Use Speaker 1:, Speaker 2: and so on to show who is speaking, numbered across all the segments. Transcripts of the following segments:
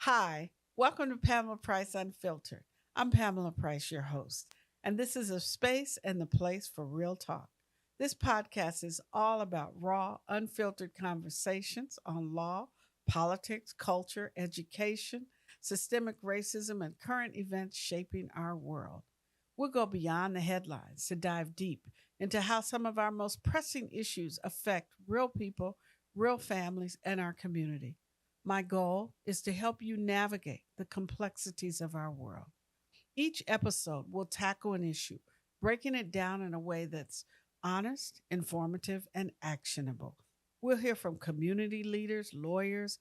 Speaker 1: Hi, welcome to Pamela Price Unfiltered. I'm Pamela Price, your host, and this is a space and the place for real talk. This podcast is all about raw, unfiltered conversations on law, politics, culture, education, systemic racism, and current events shaping our world. We'll go beyond the headlines to dive deep into how some of our most pressing issues affect real people, real families, and our community. My goal is to help you navigate the complexities of our world. Each episode will tackle an issue, breaking it down in a way that's honest, informative, and actionable. We'll hear from community leaders, lawyers,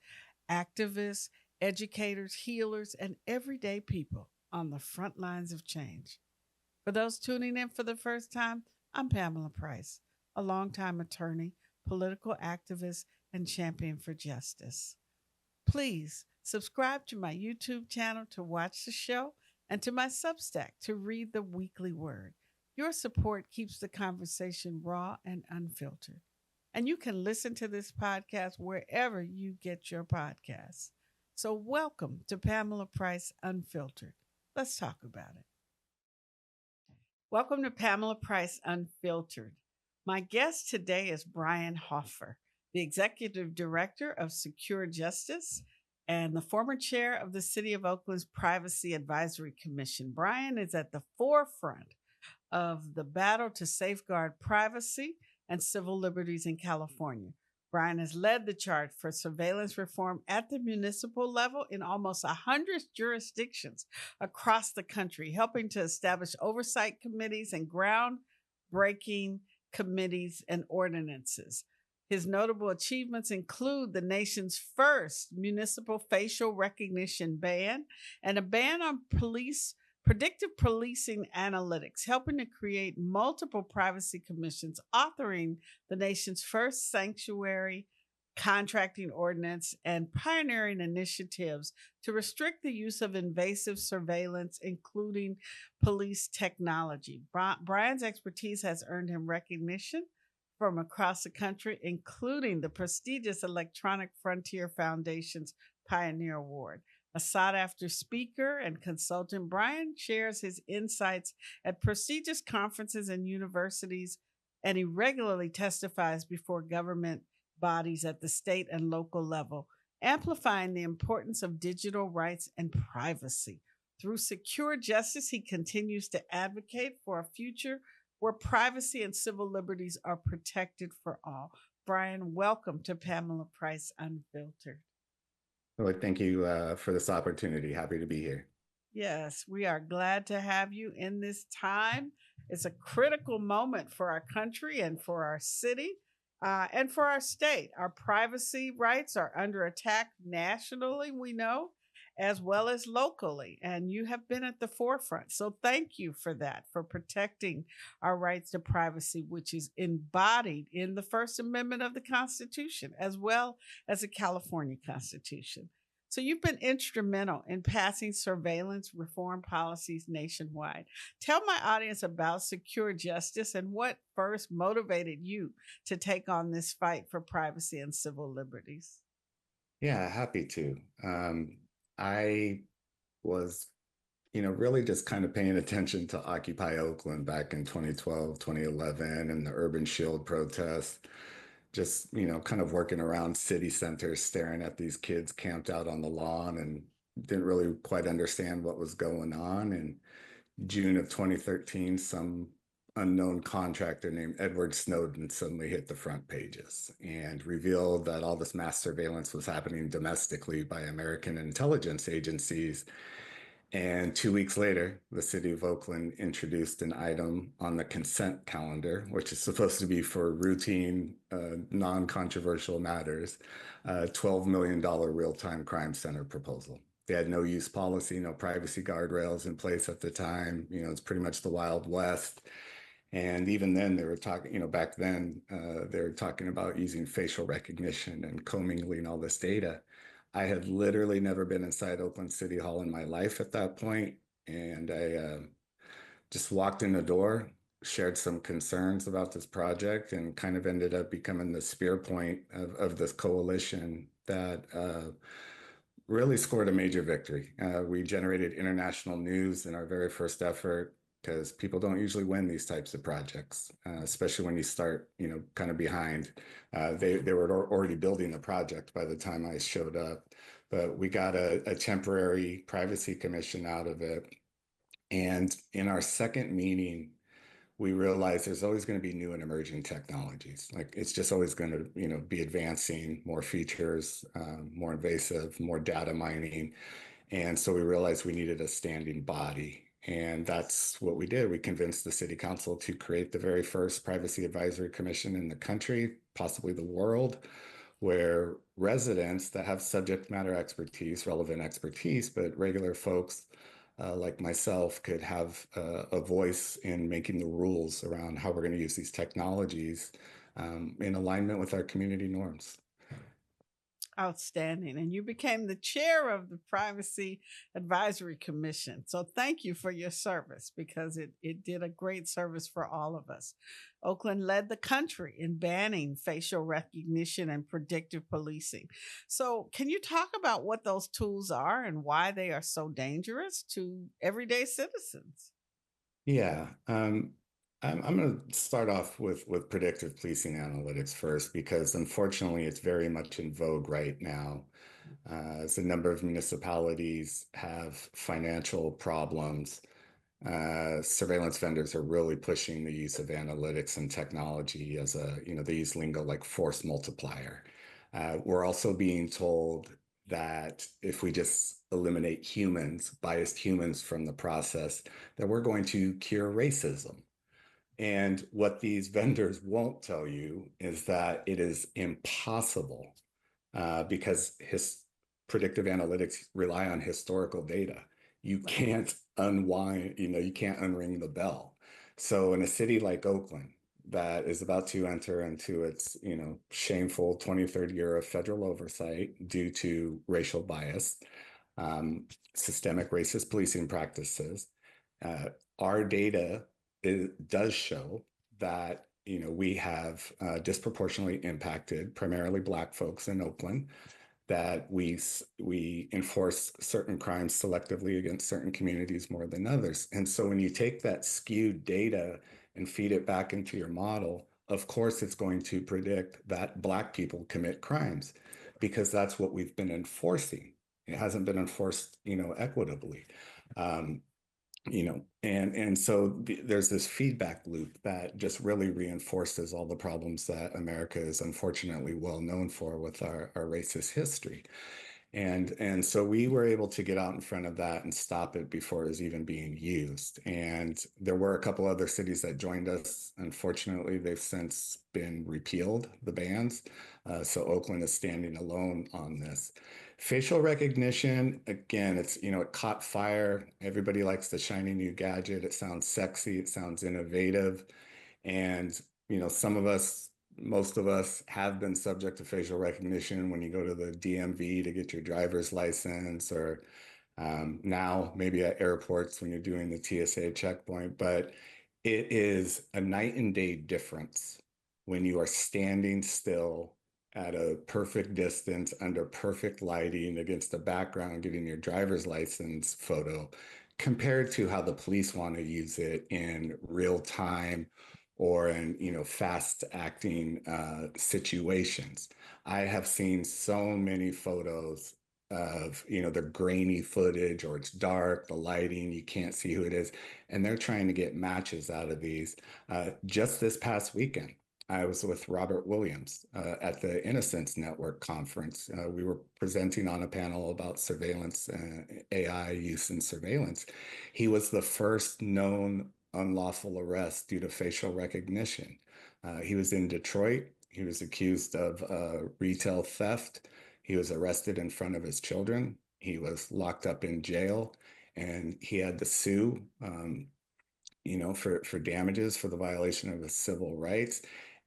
Speaker 1: activists, educators, healers, and everyday people on the front lines of change. For those tuning in for the first time, I'm Pamela Price, a longtime attorney, political activist, and champion for justice. Please subscribe to my YouTube channel to watch the show and to my Substack to read the weekly word. Your support keeps the conversation raw and unfiltered. And you can listen to this podcast wherever you get your podcasts. So, welcome to Pamela Price Unfiltered. Let's talk about it. Welcome to Pamela Price Unfiltered. My guest today is Brian Hofer, the Executive Director of Secure Justice and the former chair of the City of Oakland's Privacy Advisory Commission. Brian is at the forefront of the battle to safeguard privacy and civil liberties in California. Brian has led the charge for surveillance reform at the municipal level in almost 100 jurisdictions across the country, helping to establish oversight committees and groundbreaking committees and ordinances. His notable achievements include the nation's first municipal facial recognition ban and a ban on predictive policing analytics, helping to create multiple privacy commissions, authoring the nation's first sanctuary contracting ordinance, and pioneering initiatives to restrict the use of invasive surveillance, including police technology. Brian's expertise has earned him recognition from across the country, including the prestigious Electronic Frontier Foundation's Pioneer Award. A sought after speaker and consultant, Brian shares his insights at prestigious conferences and universities, and he regularly testifies before government bodies at the state and local level, amplifying the importance of digital rights and privacy. Through Secure Justice, he continues to advocate for a future where privacy and civil liberties are protected for all. Brian, welcome to Pamela Price Unfiltered.
Speaker 2: Well, thank you for this opportunity. Happy to be here.
Speaker 1: Yes, we are glad to have you in this time. It's a critical moment for our country and for our city and for our state. Our privacy rights are under attack nationally, we know, as well as locally. And you have been at the forefront. So thank you for that, for protecting our rights to privacy, which is embodied in the First Amendment of the Constitution, as well as the California Constitution. So you've been instrumental in passing surveillance reform policies nationwide. Tell my audience about Secure Justice and what first motivated you to take on this fight for privacy and civil liberties.
Speaker 2: Yeah, happy to. I was, really just kind of paying attention to Occupy Oakland back in 2012, 2011, and the Urban Shield protests. Just, kind of working around city centers, staring at these kids camped out on the lawn and didn't really quite understand what was going on. In June of 2013, some unknown contractor named Edward Snowden suddenly hit the front pages and revealed that all this mass surveillance was happening domestically by American intelligence agencies. And 2 weeks later, the city of Oakland introduced an item on the consent calendar, which is supposed to be for routine, non-controversial matters, $12 million real-time crime center proposal. They had no use policy, no privacy guardrails in place at the time. It's pretty much the Wild West. And even then, they were talking, back then, they were talking about using facial recognition and commingling all this data. I had literally never been inside Oakland City Hall in my life at that point, and I just walked in the door, shared some concerns about this project, and kind of ended up becoming the spear point of this coalition that really scored a major victory. We generated international news in our very first effort because people don't usually win these types of projects, especially when you start, kind of behind. They were already building the project by the time I showed up, but we got a temporary privacy commission out of it. And in our second meeting, we realize there's always going to be new and emerging technologies. Like it's just always going to, be advancing, more features, more invasive, more data mining. And so we realized we needed a standing body. And that's what we did. We convinced the city council to create the very first privacy advisory commission in the country, possibly the world, where residents that have subject matter expertise, relevant expertise, but regular folks like myself could have a voice in making the rules around how we're going to use these technologies in alignment with our community norms.
Speaker 1: Outstanding. And you became the chair of the Privacy Advisory Commission. So thank you for your service because it did a great service for all of us. Oakland led the country in banning facial recognition and predictive policing. So, can you talk about what those tools are and why they are so dangerous to everyday citizens?
Speaker 2: Yeah. I'm going to start off with predictive policing analytics first, because unfortunately it's very much in vogue right now. As a number of municipalities have financial problems, surveillance vendors are really pushing the use of analytics and technology as they use lingo like force multiplier. We're also being told that if we just eliminate humans, biased humans from the process, that we're going to cure racism. And what these vendors won't tell you is that it is impossible because his predictive analytics rely on historical data. You
Speaker 1: Right.
Speaker 2: can't unwind, you can't unring the bell. So in a city like Oakland that is about to enter into its, shameful 23rd year of federal oversight due to racial bias, um, systemic racist policing practices, uh, our data does show that we have disproportionately impacted primarily Black folks in Oakland, that we enforce certain crimes selectively against certain communities more than others. And so when you take that skewed data and feed it back into your model, of course it's going to predict that Black people commit crimes because that's what we've been enforcing. It hasn't been enforced, equitably. Um, and so there's this feedback loop that just really reinforces all the problems that America is unfortunately well known for with our racist history. And so we were able to get out in front of that and stop it before it was even being used. And there were a couple other cities that joined us. Unfortunately, they've since been repealed, the bans. So Oakland is standing alone on this. Facial recognition, again, it caught fire. Everybody likes the shiny new gadget. It sounds sexy. It sounds innovative. And, some of us, most of us have been subject to facial recognition when you go to the DMV to get your driver's license, or now maybe at airports when you're doing the TSA checkpoint. But it is a night and day difference when you are standing still at a perfect distance under perfect lighting against the background getting your driver's license photo, compared to how the police want to use it in real time or in fast acting situations. I have seen so many photos of the grainy footage, or it's dark, the lighting, you can't see who it is, and they're trying to get matches out of these. Just this past weekend, I was with Robert Williams at the Innocence Network conference. We were presenting on a panel about surveillance, AI use in surveillance. He was the first known unlawful arrest due to facial recognition. He was in Detroit. He was accused of retail theft. He was arrested in front of his children. He was locked up in jail, and he had to sue, for damages for the violation of his civil rights.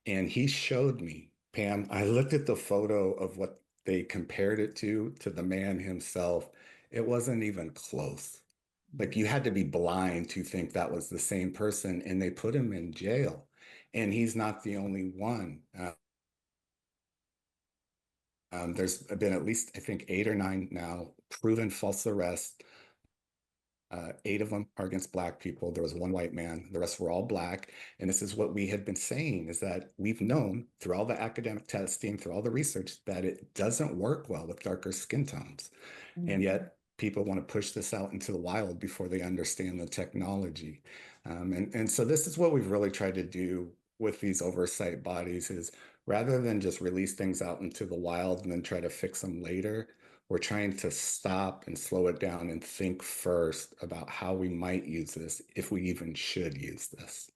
Speaker 2: And he showed me, Pam, I looked at the photo of what they compared it to the man himself. It wasn't even close. Like you had to be blind to think that was the same person, and they put him in jail. And he's not the only one. There's been at least, I think, 8 or 9 now proven false arrests. 8 of them are against Black people. There was one white man. The rest were all Black. And this is what we had been saying, is that we've known through all the academic testing, through all the research, that it doesn't work well with darker skin tones. And
Speaker 1: Mhm.
Speaker 2: yet people want to push this out into the wild before they understand the technology. And so this is what we've really tried to do with these oversight bodies, is rather than just release things out into the wild and then try to fix them later, we're trying to stop and slow it down and think first about how we might use this, if we even should use this.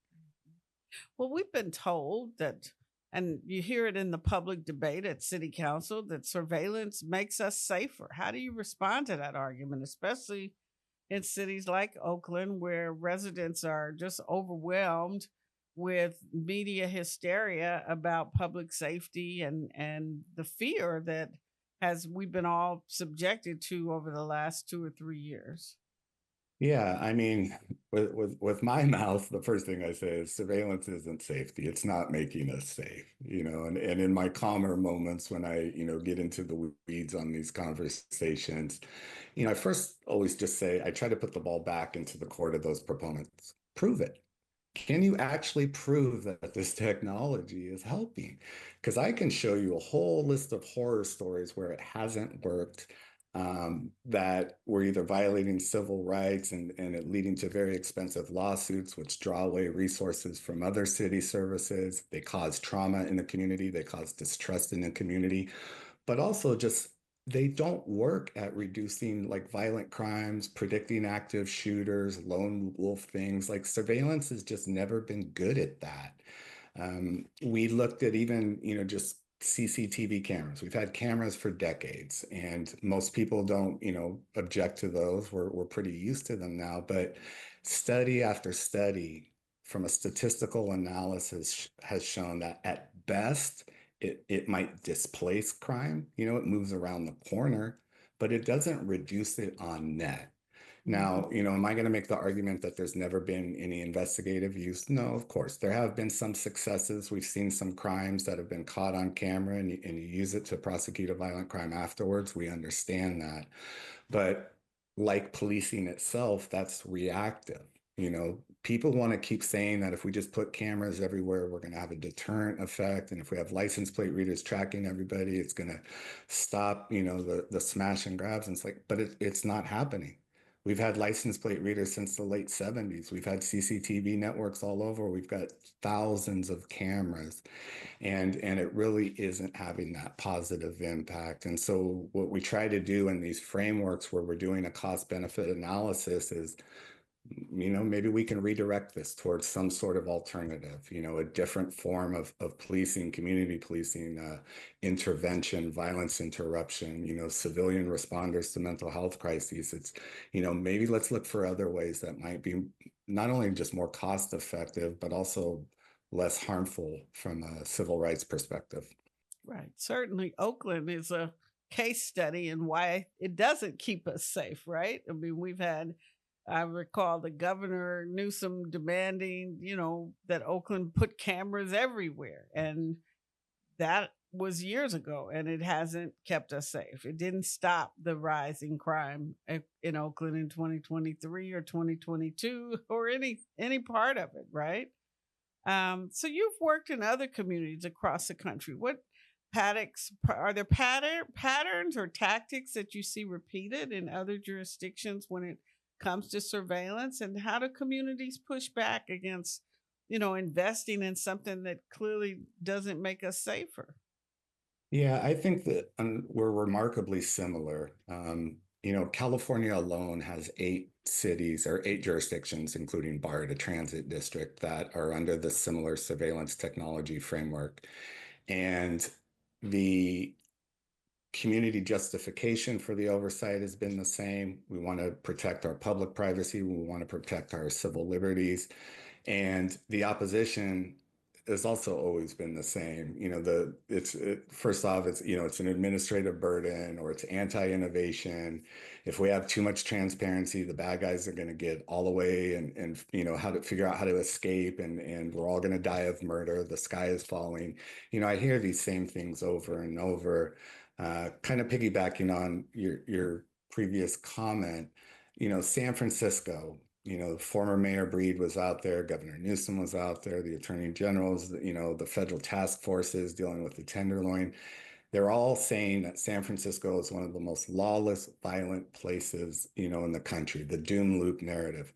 Speaker 1: Well, we've been told that, and you hear it in the public debate at city council, that surveillance makes us safer. How do you respond to that argument, especially in cities like Oakland, where residents are just overwhelmed with media hysteria about public safety and the fear that has we've been all subjected to over the last 2 or 3 years?
Speaker 2: Yeah, I mean, with my mouth, the first thing I say is surveillance isn't safety. It's not making us safe, and in my calmer moments when I, get into the weeds on these conversations, I first always just say, I try to put the ball back into the court of those proponents. Prove it. Can you actually prove that this technology is helping? Because I can show you a whole list of horror stories where it hasn't worked, that were either violating civil rights and it leading to very expensive lawsuits, which draw away resources from other city services. They cause trauma in the community, they cause distrust in the community, but also just they don't work at reducing like violent crimes, predicting active shooters, lone wolf things. Like surveillance has just never been good at that. We looked at even, just CCTV cameras. We've had cameras for decades, and most people don't, object to those. We're pretty used to them now. But study after study from a statistical analysis has shown that at best, it might displace crime. It moves around the corner, but it doesn't reduce it on net.
Speaker 1: Mhm.
Speaker 2: Now, am I going to make the argument that there's never been any investigative use? No, of course. There have been some successes. We've seen some crimes that have been caught on camera, and you use it to prosecute a violent crime afterwards. We understand that. But like policing itself, that's reactive. People want to keep saying that if we just put cameras everywhere, we're going to have a deterrent effect. And if we have license plate readers tracking everybody, it's going to stop, the smash and grabs. And it's like, but it's not happening. We've had license plate readers since the late 70s. We've had CCTV networks all over. We've got thousands of cameras, and it really isn't having that positive impact. And so what we try to do in these frameworks where we're doing a cost benefit analysis is, maybe we can redirect this towards some sort of alternative, a different form of policing, community policing, intervention, violence interruption, civilian responders to mental health crises. It's, maybe let's look for other ways that might be not only just more cost effective, but also less harmful from a civil rights perspective.
Speaker 1: Right. Certainly, Oakland is a case study in why it doesn't keep us safe, right? I mean, I recall the governor Newsom demanding, that Oakland put cameras everywhere. And that was years ago, and it hasn't kept us safe. It didn't stop the rising crime in Oakland in 2023 or 2022 or any part of it, right? So you've worked in other communities across the country. What are there patterns or tactics that you see repeated in other jurisdictions when it comes to surveillance? And how do communities push back against, investing in something that clearly doesn't make us safer?
Speaker 2: Yeah, I think that we're remarkably similar. California alone has 8 cities or 8 jurisdictions, including BART, a transit district, that are under the similar surveillance technology framework. And the community justification for the oversight has been the same. We want to protect our public privacy. We want to protect our civil liberties. And the opposition has also always been the same. First off, it's an administrative burden, or it's anti-innovation. If we have too much transparency, the bad guys are going to get all the way, and how to figure out how to escape, and we're all going to die of murder. The sky is falling. I hear these same things over and over. Kind of piggybacking on your previous comment, San Francisco, former Mayor Breed was out there, Governor Newsom was out there, the Attorney Generals, the federal task forces dealing with the Tenderloin. They're all saying that San Francisco is one of the most lawless, violent places, in the country, the doom loop narrative.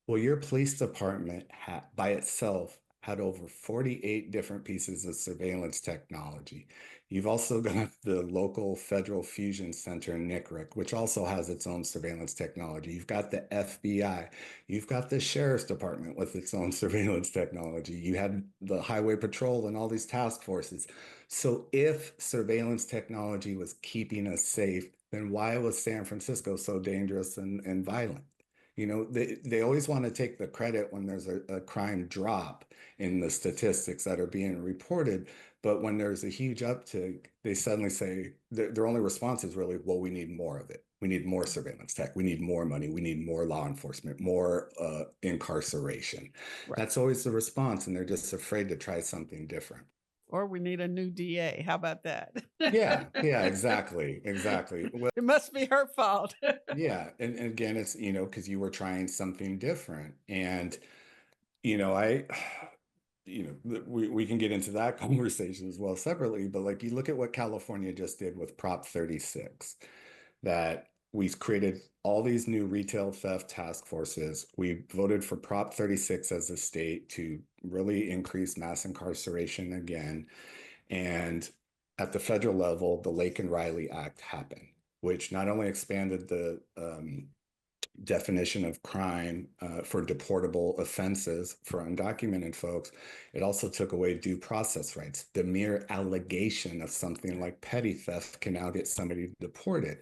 Speaker 2: Well, your police department by itself had over 48 different pieces of surveillance technology. You've also got the local Federal Fusion Center in Nickrick, which also has its own surveillance technology. You've got the FBI. You've got the Sheriff's Department with its own surveillance technology. You had the Highway Patrol and all these task forces. So if surveillance technology was keeping us safe, then why was San Francisco so dangerous and violent? They always want to take the credit when there's a crime drop in the statistics that are being reported. But when there's a huge uptick, they suddenly say their only response is really, well, we need more of it. We need more surveillance tech. We need more money. We need more law enforcement, more incarceration.
Speaker 1: Right.
Speaker 2: That's always the response. And they're just afraid to try something different.
Speaker 1: Or we need a new DA. How about that?
Speaker 2: Yeah, exactly. Exactly. Well,
Speaker 1: It must be her fault.
Speaker 2: yeah. And again, it's, because you were trying something different. And I, we can get into that conversation as well separately, but like you look at what California just did with Prop 36, that we've created all these new retail theft task forces. We voted for Prop 36 as a state to really increase mass incarceration again. And at the federal level, the Lake and Riley Act happened, which not only expanded the definition of crime for deportable offenses for undocumented folks, it also took away due process rights. The mere allegation of something like petty theft can now get somebody deported.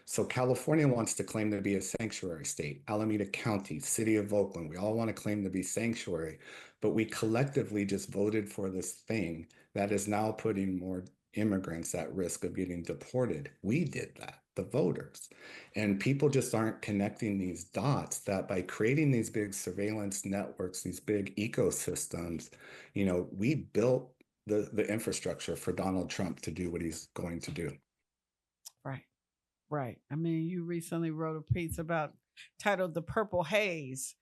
Speaker 2: So California wants to claim to be a sanctuary state. Alameda County, City of Oakland, we all want to claim to be sanctuary, but we collectively just voted for this thing that is now putting more immigrants at risk of getting deported. We did that, the voters. And people just aren't connecting these dots that by creating these big surveillance networks, these big ecosystems, we built the infrastructure for Donald Trump to do what he's going to do.
Speaker 1: Right. Right. I mean, you recently wrote a piece about titled The Purple Haze,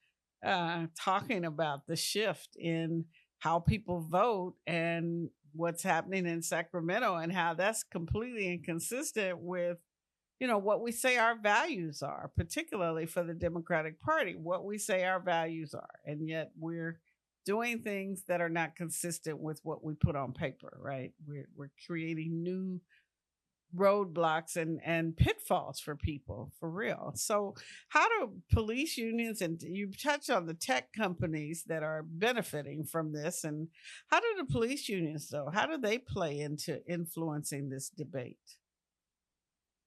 Speaker 1: talking about the shift in how people vote and what's happening in Sacramento and how that's completely inconsistent with, what we say our values are, particularly for the Democratic Party, what we say our values are. And yet we're doing things that are not consistent with what we put on paper, right? We're creating new roadblocks and pitfalls for people for real. So how do police unions, and you touched on the tech companies that are benefiting from this, and how do the police unions though, how do they play into influencing this debate?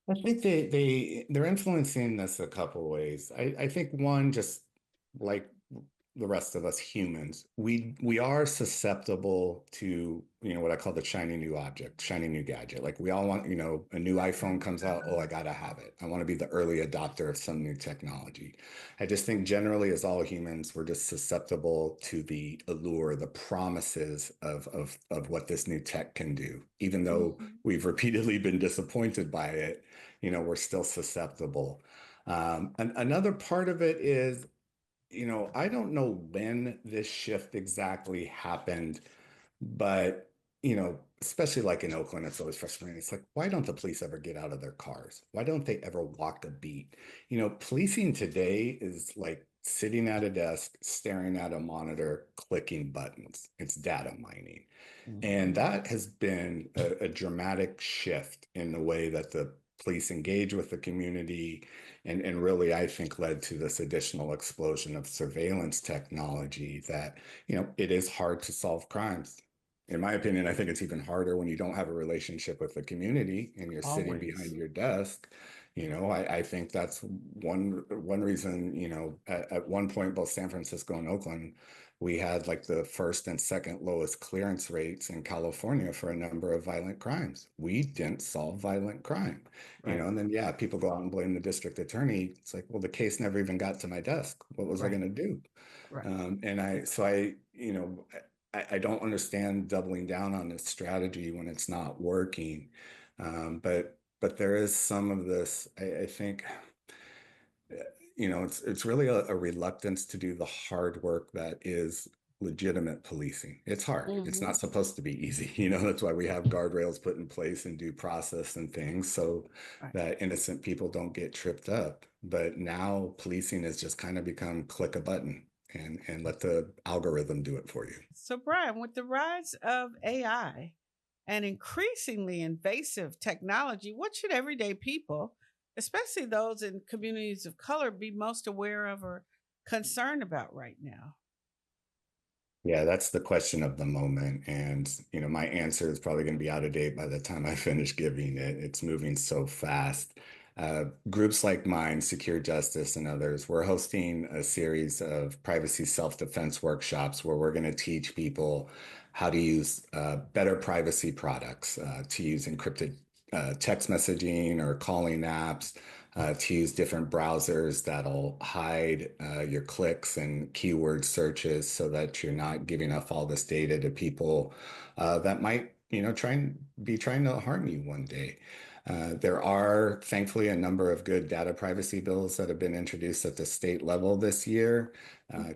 Speaker 2: I think they're influencing this a couple ways. I think one, just like the rest of us humans, we are susceptible to, what I call the shiny new object, shiny new gadget. Like we all want, a new iPhone comes out, oh, I gotta have it. I want to be the early adopter of some new technology. I just think generally as all humans, we're just susceptible to the allure, the promises of what this new tech can do. Even though
Speaker 1: Mhm.
Speaker 2: we've repeatedly been disappointed by it, we're still susceptible. And another part of it is, I don't know when this shift exactly happened, but, especially like in Oakland, it's always frustrating. It's like, why don't the police ever get out of their cars? Why don't they ever walk a beat? Policing today is like sitting at a desk, staring at a monitor, clicking buttons. It's data mining. And
Speaker 1: Mhm.
Speaker 2: that has been a dramatic shift in the way that the police engage with the community and really, I think, led to this additional explosion of surveillance technology that, it is hard to solve crimes. In my opinion, I think it's even harder when you don't have a relationship with the community and you're sitting behind
Speaker 1: Always.
Speaker 2: your desk. I think that's one reason, at one point, both San Francisco and Oakland, we had like the first and second lowest clearance rates in California for a number of violent crimes. We didn't solve violent crime,
Speaker 1: Right.
Speaker 2: and then, yeah, people go out and blame the district attorney. It's like, well, the case never even got to my desk. What was I
Speaker 1: Right.
Speaker 2: going to do?
Speaker 1: Right.
Speaker 2: I don't understand doubling down on this strategy when it's not working. But there is some of this, I think, it's really a reluctance to do the hard work that is legitimate policing. It's hard. It's
Speaker 1: Hmm.
Speaker 2: not supposed to be easy. That's why we have guardrails put in place and due process and things so
Speaker 1: Right.
Speaker 2: that innocent people don't get tripped up. But now policing has just kind of become click a button and let the algorithm do it for you.
Speaker 1: So, Brian, with the rise of AI and increasingly invasive technology, what should everyday people, especially those in communities of color, be most aware of or concerned about right now?
Speaker 2: Yeah, that's the question of the moment. And, my answer is probably going to be out of date by the time I finish giving it. It's moving so fast. Groups like mine, Secure Justice and others, we're hosting a series of privacy self-defense workshops where we're going to teach people how to use better privacy products, to use encrypted text messaging or calling apps, to use different browsers that'll hide your clicks and keyword searches so that you're not giving up all this data to people that might, trying to harm you one day. There are thankfully a number of good data privacy bills that have been introduced at the state level this year.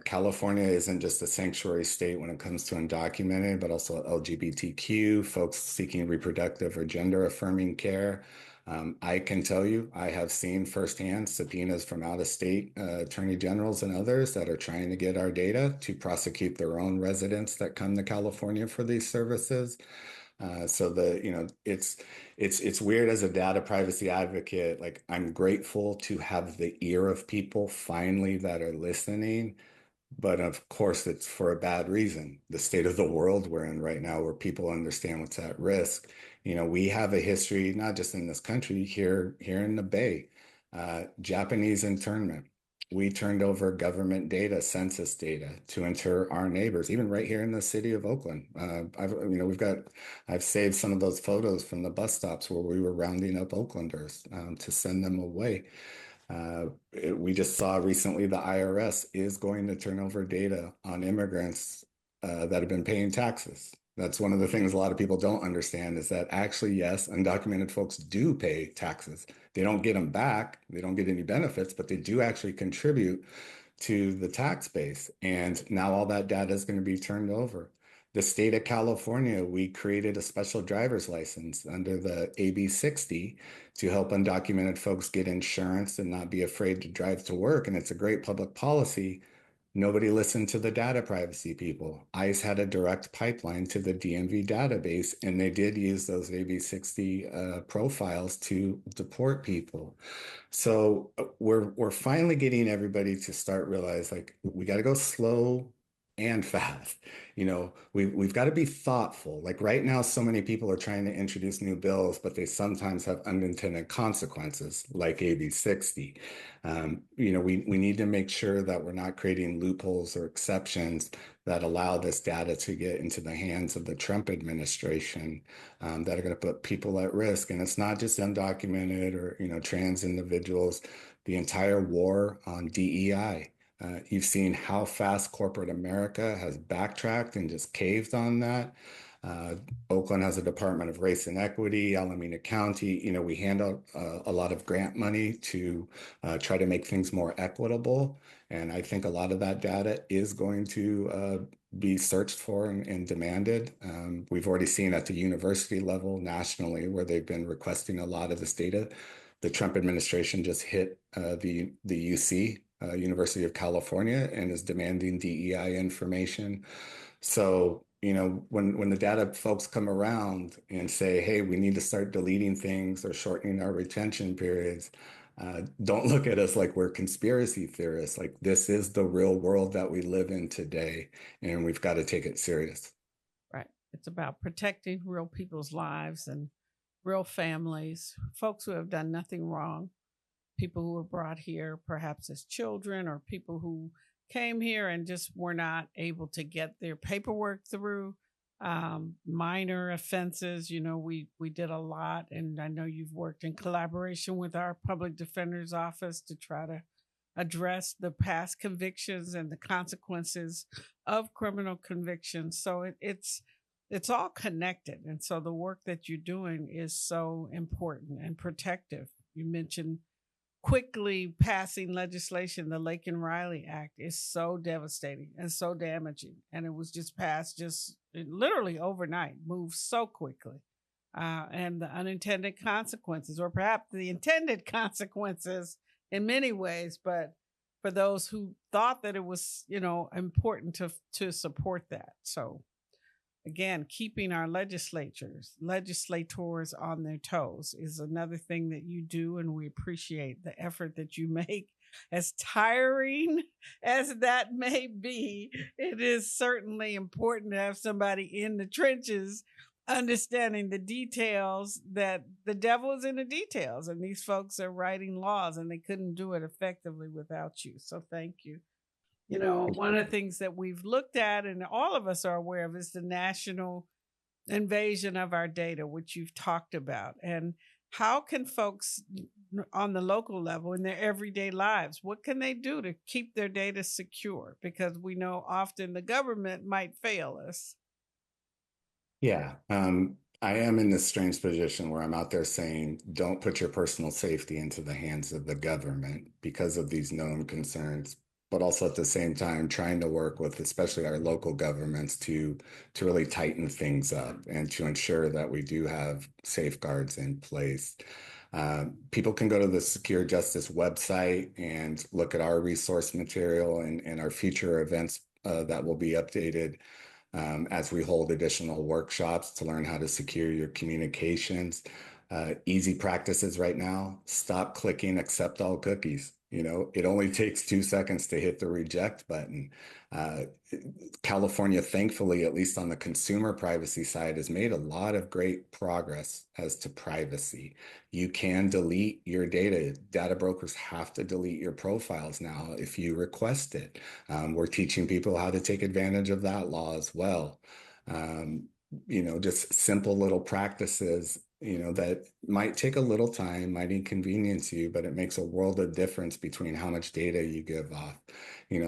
Speaker 2: California isn't just a sanctuary state when it comes to undocumented, but also LGBTQ, folks seeking reproductive or gender affirming care. I can tell you, I have seen firsthand subpoenas from out of state attorney generals and others that are trying to get our data to prosecute their own residents that come to California for these services. So it's weird as a data privacy advocate. Like I'm grateful to have the ear of people finally that are listening, but of course, it's for a bad reason. The state of the world we're in right now, where people understand what's at risk. We have a history, not just in this country, here in the Bay, Japanese internment. We turned over government data, census data, to inter our neighbors, even right here in the city of Oakland. I've saved some of those photos from the bus stops where we were rounding up Oaklanders to send them away. We just saw recently the IRS is going to turn over data on immigrants that have been paying taxes. That's one of the things a lot of people don't understand is that actually, yes, undocumented folks do pay taxes. They don't get them back, they don't get any benefits, but they do actually contribute to the tax base. And now all that data is going to be turned over. The state of California, we created a special driver's license under the AB 60 to help undocumented folks get insurance and not be afraid to drive to work. And it's a great public policy. Nobody listened to the data privacy people. ICE had a direct pipeline to the DMV database, and they did use those AB 60 profiles to deport people. So we're finally getting everybody to start realize like we got to go slow and fast. We've got to be thoughtful. Like right now, so many people are trying to introduce new bills, but they sometimes have unintended consequences, like AB 60. We need to make sure that we're not creating loopholes or exceptions that allow this data to get into the hands of the Trump administration, that are going to put people at risk. And it's not just undocumented or, trans individuals, the entire war on DEI. You've seen how fast corporate America has backtracked and just caved on that. Uh, Oakland has a Department of Race and Equity, Alameda County. We hand out a lot of grant money to try to make things more equitable. And I think a lot of that data is going to be searched for and demanded. We've already seen at the university level nationally where they've been requesting a lot of this data. The Trump administration just hit the UC, University of California, and is demanding DEI information. So, when the data folks come around and say, hey, we need to start deleting things or shortening our retention periods, don't look at us like we're conspiracy theorists. Like this is the real world that we live in today, and we've got to take it serious.
Speaker 1: Right. It's about protecting real people's lives and real families, folks who have done nothing wrong, people who were brought here perhaps as children, or people who came here and just were not able to get their paperwork through. Minor offenses, we did a lot, and I know you've worked in collaboration with our public defender's office to try to address the past convictions and the consequences of criminal convictions. So it's it's all connected. And so the work that you're doing is so important and protective. You mentioned quickly passing legislation. The Lake and Riley Act is so devastating and so damaging. And it was just passed just literally overnight, moved so quickly. And the unintended consequences, or perhaps the intended consequences in many ways, but for those who thought that it was, important to support that. So again, keeping our legislators on their toes is another thing that you do, and we appreciate the effort that you make. As tiring as that may be, it is certainly important to have somebody in the trenches understanding the details, that the devil is in the details, and these folks are writing laws and they couldn't do it effectively without you. So thank you. One of the things that we've looked at and all of us are aware of is the national invasion of our data, which you've talked about. And how can folks on the local level in their everyday lives, what can they do to keep their data secure? Because we know often the government might fail us.
Speaker 2: Yeah. I am in this strange position where I'm out there saying, don't put your personal safety into the hands of the government because of these known concerns, but also at the same time trying to work with especially our local governments to really tighten things up and to ensure that we do have safeguards in place. People can go to the Secure Justice website and look at our resource material and our future events that will be updated as we hold additional workshops to learn how to secure your communications. Easy practices right now: stop clicking accept all cookies. It only takes 2 seconds to hit the reject button. Uh, California, thankfully, at least on the consumer privacy side, has made a lot of great progress as to privacy. You can delete your data. Data brokers have to delete your profiles now if you request it. We're teaching people how to take advantage of that law as well. Um, just simple little practices, that might take a little time, might inconvenience you, but it makes a world of difference between how much data you give off.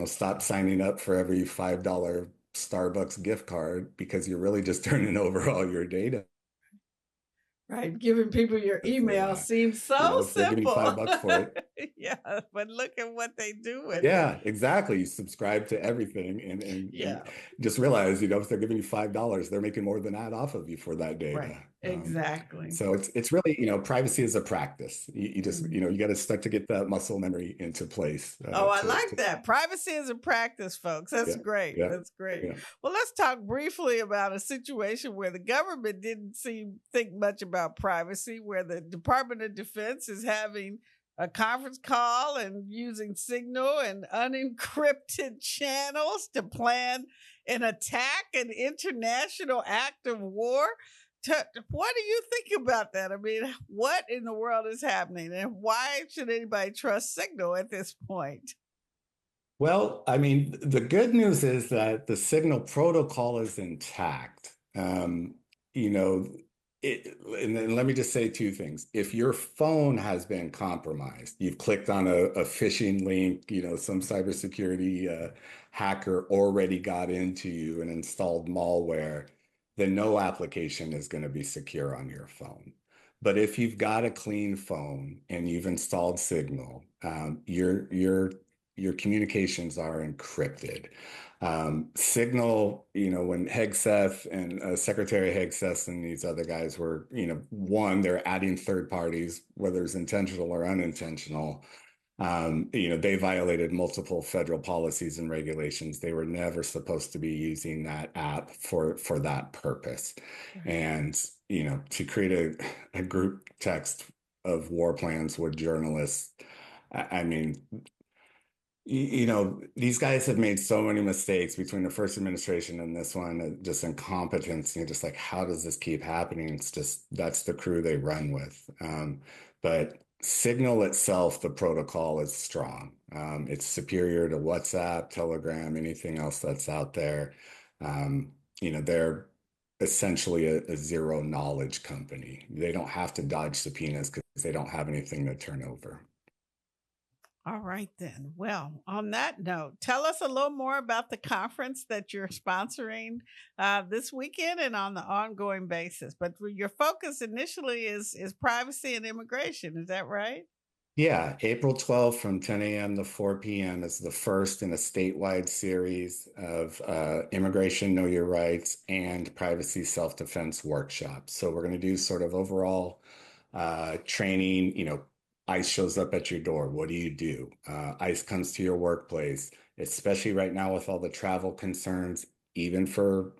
Speaker 2: Stop signing up for every $5 Starbucks gift card because you're really just turning over all your data
Speaker 1: Right. Giving people your
Speaker 2: for
Speaker 1: email
Speaker 2: that.
Speaker 1: seems so
Speaker 2: If they're giving you
Speaker 1: simple.
Speaker 2: $5 for it,
Speaker 1: Yeah. But look at what they do with it.
Speaker 2: yeah, exactly. You subscribe to everything and
Speaker 1: Yeah.
Speaker 2: just realize, if they're giving you $5, they're making more than that off of you for that
Speaker 1: Right.
Speaker 2: data.
Speaker 1: Exactly.
Speaker 2: So it's really, privacy is a practice. You just,
Speaker 1: Mhm.
Speaker 2: you got to start to get that muscle memory into place.
Speaker 1: Oh, I like that. Privacy is a practice, folks. That's
Speaker 2: Yeah,
Speaker 1: great.
Speaker 2: yeah,
Speaker 1: That's great.
Speaker 2: yeah.
Speaker 1: Well, let's talk briefly about a situation where the government didn't think much about privacy, where the Department of Defense is having a conference call and using signal and unencrypted channels to plan an attack, an international act of war. What do you think about that? I mean, what in the world is happening, and why should anybody trust Signal at this point?
Speaker 2: Well, I mean, the good news is that the signal protocol is intact. You know, and then let me just say two things. If your phone has been compromised, you've clicked on a phishing link, some cybersecurity hacker already got into you and installed malware, then no application is going to be secure on your phone. But if you've got a clean phone and you've installed Signal, your communications are encrypted. Signal, when Hegseth and Secretary Hegseth and these other guys were, one, they're adding third parties, whether it's intentional or unintentional. They violated multiple federal policies and regulations. They were never supposed to be using that app for that purpose.
Speaker 1: Right.
Speaker 2: And, to create a group text of war plans with journalists, I mean, these guys have made so many mistakes between the first administration and this one, just incompetence. You're just like, how does this keep happening? It's just, that's the crew they run with. But Signal itself, the protocol is strong. It's superior to WhatsApp, Telegram, anything else that's out there. They're essentially a zero knowledge company. They don't have to dodge subpoenas because they don't have anything to turn over.
Speaker 1: All right, then. Well, on that note, tell us a little more about the conference that you're sponsoring this weekend and on the ongoing basis. But your focus initially is privacy and immigration. Is that right?
Speaker 2: Yeah, April 12th from 10 a.m. to 4 p.m. is the first in a statewide series of immigration, know your rights, and privacy self-defense workshops. So we're going to do sort of overall training. ICE shows up at your door. What do you do? ICE comes to your workplace, especially right now with all the travel concerns, even for,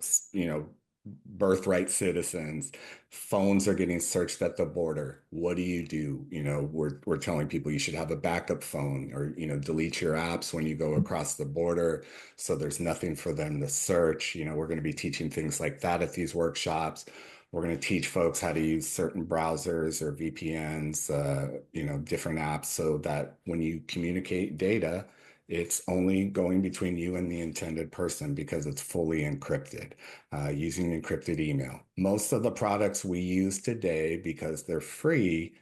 Speaker 2: birthright citizens. Phones are getting searched at the border. What do you do? We're telling people you should have a backup phone, or, delete your apps when you go across the border so there's nothing for them to search. We're going to be teaching things like that at these workshops. We're going to teach folks how to use certain browsers or VPNs, different apps, so that when you communicate data, it's only going between you and the intended person because it's fully encrypted, using encrypted email. Most of the products we use today, because they're free,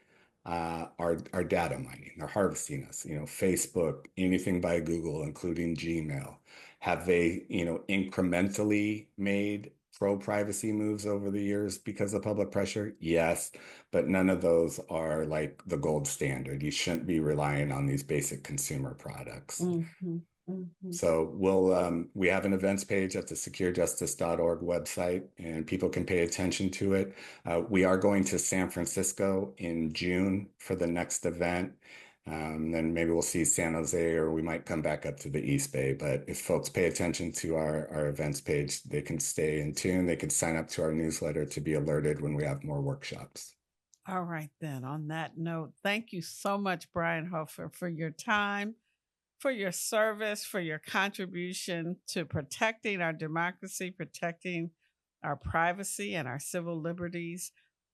Speaker 2: are data mining. They're harvesting us. Facebook, anything by Google, including Gmail. Have they, incrementally made pro-privacy moves over the years because of public pressure? Yes, but none of those are like the gold standard. You shouldn't be relying on these basic consumer products.
Speaker 1: Hmm. Hmm.
Speaker 2: So we have an events page at the securejustice.org website, and people can pay attention to it. We are going to San Francisco in June for the next event. Then maybe we'll see San Jose, or we might come back up to the East Bay. But if folks pay attention to our events page, they can stay in tune. They can sign up to our newsletter to be alerted when we have more workshops.
Speaker 1: All right, then. On that note, thank you so much, Brian Hofer, for your time, for your service, for your contribution to protecting our democracy, protecting our privacy and our civil liberties.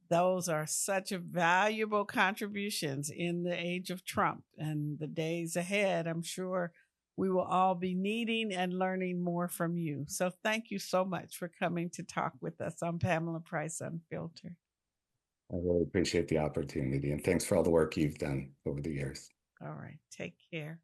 Speaker 1: Those are such a valuable contributions in the age of Trump and the days ahead. I'm sure we will all be needing and learning more from you. So thank you so much for coming to talk with us. I'm Pamela Price Unfiltered.
Speaker 2: I really appreciate the opportunity, and thanks for all the work you've done over the years.
Speaker 1: All right, take care.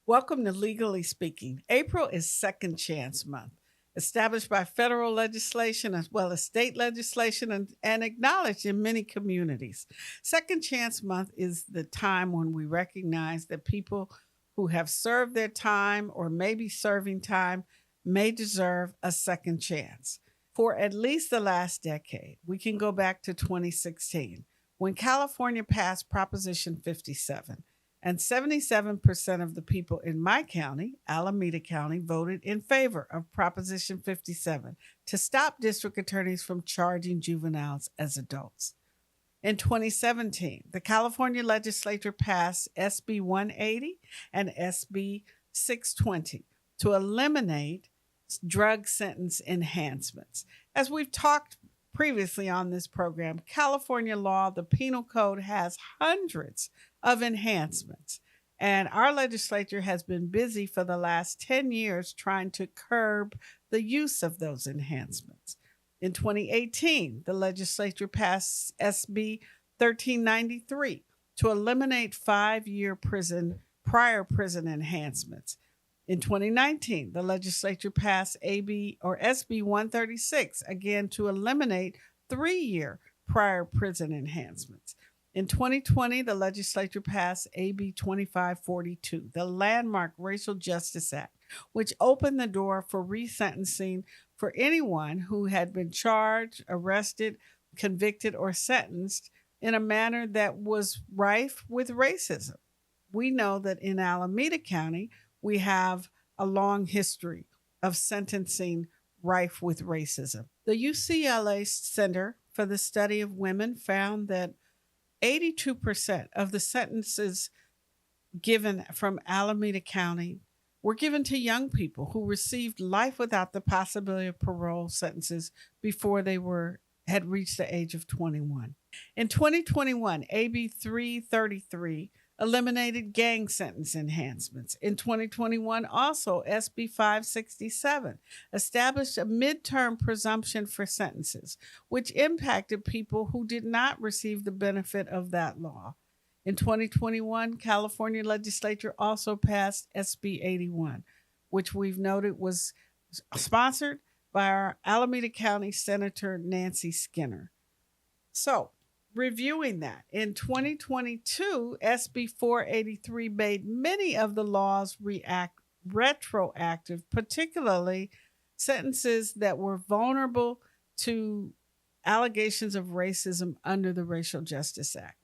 Speaker 1: Welcome to Legally Speaking. April is Second Chance Month, established by federal legislation as well as state legislation and acknowledged in many communities. Second Chance Month is the time when we recognize that people who have served their time or may be serving time may deserve a second chance. For at least the last decade, we can go back to 2016 when California passed Proposition 57. And 77% of the people in my county, Alameda County, voted in favor of Proposition 57 to stop district attorneys from charging juveniles as adults. In 2017, the California legislature passed SB 180 and SB 620 to eliminate drug sentence enhancements. As we've talked previously on this program, California law, the penal code, has hundreds of enhancements. And our legislature has been busy for the last 10 years trying to curb the use of those enhancements. In 2018, the legislature passed SB 1393 to eliminate 5-year prior prison enhancements. In 2019, the legislature passed SB 136, again to eliminate 3-year prior prison enhancements. In 2020, the legislature passed AB 2542, the landmark Racial Justice Act, which opened the door for resentencing for anyone who had been charged, arrested, convicted, or sentenced in a manner that was rife with racism. We know that in Alameda County, we have a long history of sentencing rife with racism. The UCLA Center for the Study of Women found that 82% of the sentences given from Alameda County were given to young people who received life without the possibility of parole sentences before they had reached the age of 21. In 2021, AB 333 eliminated gang sentence enhancements. In 2021, also, SB 567 established a midterm presumption for sentences, which impacted people who did not receive the benefit of that law. In 2021, California legislature also passed SB 81, which we've noted was sponsored by our Alameda County Senator Nancy Skinner. So, reviewing that, in 2022, SB 483 made many of the laws retroactive, particularly sentences that were vulnerable to allegations of racism under the Racial Justice Act.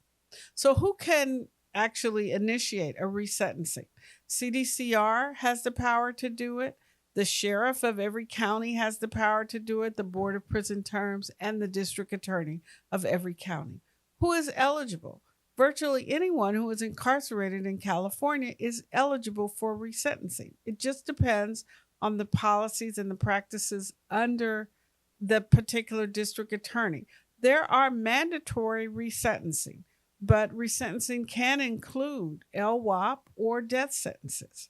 Speaker 1: So, who can actually initiate a resentencing? CDCR has the power to do it. The sheriff of every county has the power to do it, the Board of Prison Terms, and the district attorney of every county. Who is eligible? Virtually anyone who is incarcerated in California is eligible for resentencing. It just depends on the policies and the practices under the particular district attorney. There are mandatory resentencing, but resentencing can include LWOP or death sentences.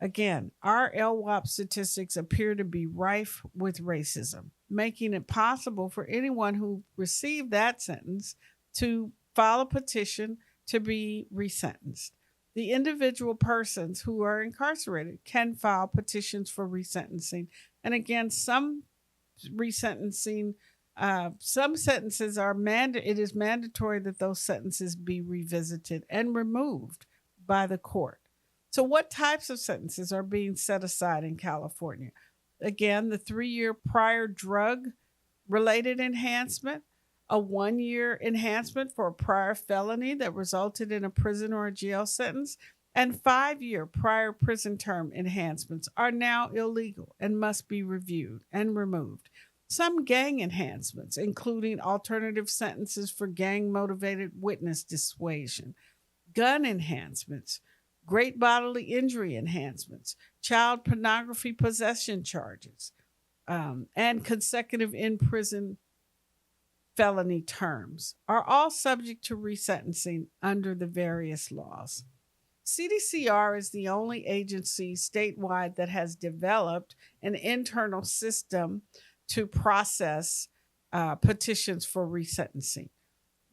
Speaker 1: Again, our LWOP statistics appear to be rife with racism, making it possible for anyone who received that sentence to file a petition to be resentenced. The individual persons who are incarcerated can file petitions for resentencing. And again, some resentencing, some sentences are it is mandatory that those sentences be revisited and removed by the court. So, what types of sentences are being set aside in California? Again, the 3-year prior drug related enhancement, a 1-year enhancement for a prior felony that resulted in a prison or a jail sentence, and 5-year prior prison term enhancements are now illegal and must be reviewed and removed. Some gang enhancements, including alternative sentences for gang motivated witness dissuasion, gun enhancements, great bodily injury enhancements, child pornography possession charges, and consecutive in prison felony terms are all subject to resentencing under the various laws. CDCR is the only agency statewide that has developed an internal system to process petitions for resentencing.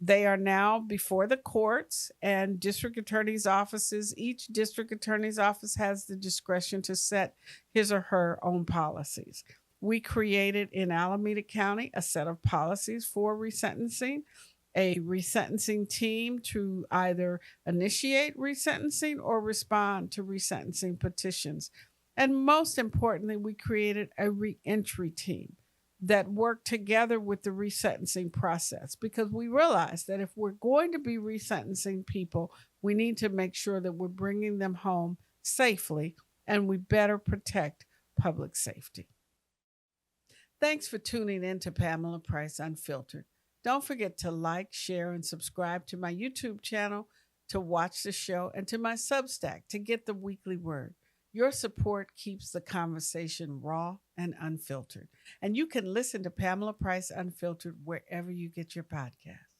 Speaker 1: They are now before the courts and district attorney's offices. Each district attorney's office has the discretion to set his or her own policies. We created in Alameda County a set of policies for resentencing, a resentencing team to either initiate resentencing or respond to resentencing petitions. And most importantly, we created a reentry team that work together with the resentencing process, because we realize that if we're going to be resentencing people, we need to make sure that we're bringing them home safely, and we better protect public safety. Thanks for tuning in to Pamela Price Unfiltered. Don't forget to like, share, and subscribe to my YouTube channel to watch the show, and to my Substack to get the weekly word. Your support keeps the conversation raw and unfiltered. And you can listen to Pamela Price Unfiltered wherever you get your podcasts.